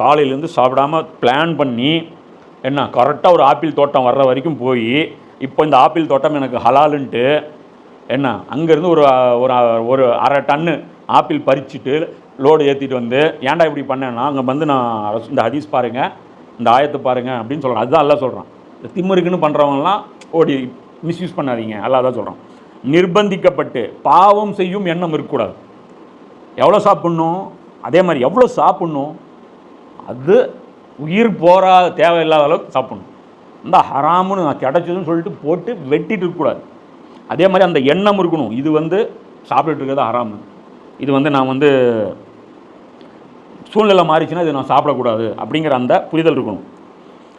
காலையிலேருந்து சாப்பிடாமல் பிளான் பண்ணி என்ன கரெக்டாக ஒரு ஆப்பிள் தோட்டம் வர்ற வரைக்கும் போய் இப்போ இந்த ஆப்பிள் தோட்டம் எனக்கு ஹலாலுன்ட்டு என்ன அங்கேருந்து ஒரு ஒரு ஒரு அரை டன்னு ஆப்பிள் பறிச்சுட்டு லோடு ஏற்றிட்டு வந்து ஏன்டா இப்படி பண்ணேன்னா அங்கே வந்து நான் இந்த ஹதீஸ் பாருங்கள் இந்த ஆயத்தை பாருங்கள் அப்படின்னு சொல்கிறேன். அதுதான் எல்லாம் சொல்கிறான். இந்த திமிருக்குன்னு பண்ணுறவங்கலாம் ஓடி மிஸ்யூஸ் பண்ணாதீங்க, எல்லாம் தான் சொல்கிறான். நிர்பந்திக்கப்பட்டு பாவம் செய்யும் எண்ணம் இருக்கக்கூடாது. எவ்வளோ சாப்பிட்ணும், அதே மாதிரி எவ்வளோ சாப்பிட்ணும், அது உயிர் போரா தேவையில்லாத அளவுக்கு சாப்பிட்ணும். இந்த ஹராமுன்னு நான் கிடச்சதுன்னு சொல்லிட்டு போட்டு வெட்டிட்டு இருக்கக்கூடாது. அதே மாதிரி அந்த எண்ணம் இருக்கணும், இது வந்து சாப்பிட்டுட்டு இருக்கிறது ஹராமு, இது வந்து நான் வந்து சூழ்நிலை மாறிச்சுன்னா இது நான் சாப்பிடக்கூடாது அப்படிங்கிற அந்த புரிதல் இருக்கணும்.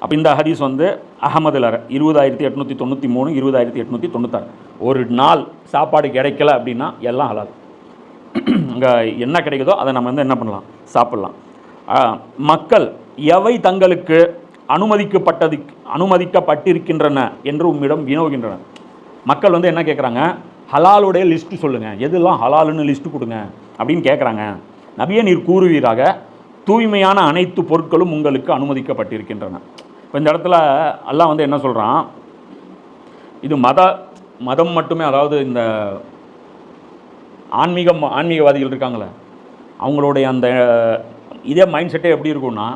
அப்போ இந்த ஹதீஸ் வந்து அகமதுல 20893 20896. ஒரு நாள் சாப்பாடு கிடைக்கல அப்படின்னா எல்லாம் ஹலால். அங்கே என்ன கிடைக்குதோ அதை நம்ம வந்து என்ன பண்ணலாம், சாப்பிட்லாம். மக்கள் எவை தங்களுக்கு அனுமதிக்கப்பட்டிருக்கின்றன என்று உம்மிடம் வினவுகின்றன. மக்கள் வந்து என்ன கேட்குறாங்க, ஹலாலுடைய லிஸ்ட்டு சொல்லுங்கள், எதெல்லாம் ஹலாலுன்னு லிஸ்ட்டு கொடுங்க அப்படின்னு கேட்குறாங்க. நபியே நீர் கூறுவீராக, தூய்மையான அனைத்து பொருட்களும் உங்களுக்கு அனுமதிக்கப்பட்டிருக்கின்றன. இப்போ இந்த இடத்துல அல்லாஹ் வந்து என்ன சொல்கிறான், இது மதம் மட்டுமே, அதாவது இந்த ஆன்மீகவாதிகள் இருக்காங்களே அவங்களுடைய அந்த இதே மைண்ட் செட்டே எப்படி இருக்கும்னா,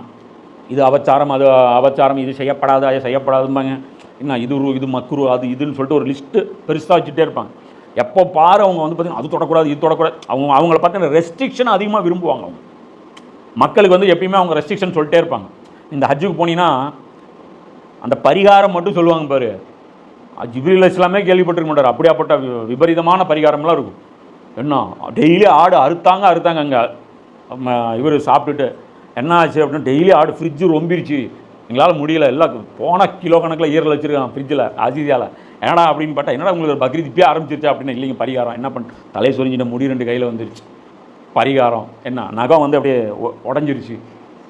இது அபச்சாரம், அது அபச்சாரம், இது செய்யப்படாது, அது செய்யப்படாதும்பாங்க. என்ன இது மக்ரு, அது இதுன்னு சொல்லிட்டு ஒரு லிஸ்ட்டு பெருசாக வச்சுட்டே இருப்பாங்க. எப்போ பாரு அவங்க வந்து பார்த்திங்கன்னா அது தொடக்கூடாது, இது தொடக்கூடாது. அவங்கள பார்த்தீங்கன்னா ரெஸ்ட்ரிக்ஷன் அதிகமாக விரும்புவாங்க. அவங்க மக்களுக்கு வந்து எப்பயுமே அவங்க ரெஸ்ட்ரிக்ஷன் சொல்லிட்டே இருப்பாங்க. இந்த ஹஜ்ஜுக்கு போனீங்கன்னா அந்த பரிகாரம் மட்டும் சொல்லுவாங்க பாரு, ஜிப்ரீல் அலைஹிஸ்ஸலாமே கேள்விப்பட்டிருக்க மாட்டார். அப்படியாப்பட்ட விபரீதமான பரிகாரம்லாம் இருக்கும். என்ன டெய்லி ஆடு அறுத்தாங்க அங்கே இவர் சாப்பிட்டுட்டு என்ன ஆச்சு அப்படின்னு, டெய்லி ஆடு ஃப்ரிட்ஜு ரொம்பிருச்சு, எங்களால் முடியல, எல்லாம் போன கிலோ கணக்கில் ஈரல் வச்சுருக்கான் ஃப்ரிட்ஜில் அஜீசியால். ஏன்னா அப்படின்னு பார்த்தா என்னடா உங்களுக்கு பக்ரீத் இப்பயே ஆரம்பிச்சிருச்சா அப்படின்னு. இல்லைங்க பரிகாரம். என்ன பண்ண, தலையை சொரிஞ்சிட்ட முடி 2 கையில் வந்துருச்சு, பரிகாரம். என்ன நகம் வந்து அப்படியே உடஞ்சிருச்சு,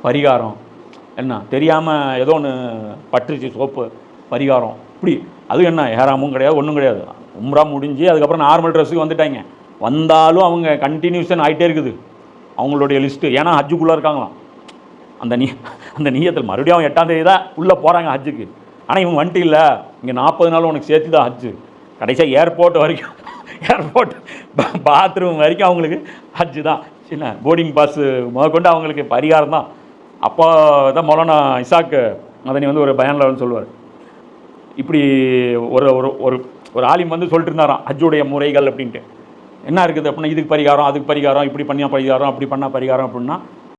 பரிகாரம். என்ன தெரியாமல் ஏதோ ஒன்று பட்டுருச்சு சோப்பு, பரிகாரம். இப்படி அதுவும் என்ன ஏறாமும் கிடையாது, ஒன்றும் கிடையாது. உம்ரா முடிஞ்சு அதுக்கப்புறம் நார்மல் ட்ரெஸ்ஸுக்கு வந்துட்டாங்க. வந்தாலும் அவங்க கண்டினியூஷன் ஆகிட்டே இருக்குது அவங்களுடைய லிஸ்ட்டு. ஏன்னா ஹஜ்ஜுக்குள்ளே இருக்காங்களாம். அந்த நீயத்தில் மறுபடியும் அவங்க 8ஆம் தேதி தான் உள்ளே போகிறாங்க ஹஜ்ஜுக்கு. ஆனால் இவங்க வந்துட்டு இல்லை, இங்கே 40 நாள் உனக்கு சேர்த்து தான் ஹஜ்ஜு. கடைசியாக ஏர்போர்ட் வரைக்கும், ஏர்போர்ட் பாத்ரூம் வரைக்கும் அவங்களுக்கு ஹஜ்ஜு தான். சின்ன போர்டிங் பாஸு முதற்கொண்டு அவங்களுக்கு பரிகாரம் தான். அப்போ தான் மௌலானா இசாக்கு மதனி வந்து ஒரு பயானில் வந்து சொல்லுவார், இப்படி ஒரு ஒரு ஒரு ஆலிம் வந்து சொல்லிட்டு இருந்தாராம் ஹஜ்ஜுடைய முறைகள் அப்படின்ட்டு. என்ன இருக்குது அப்படின்னா, இதுக்கு பரிகாரம், அதுக்கு பரிகாரம், இப்படி பண்ணால் பரிகாரம், அப்படி பண்ணால் பரிகாரம் அப்படின்னா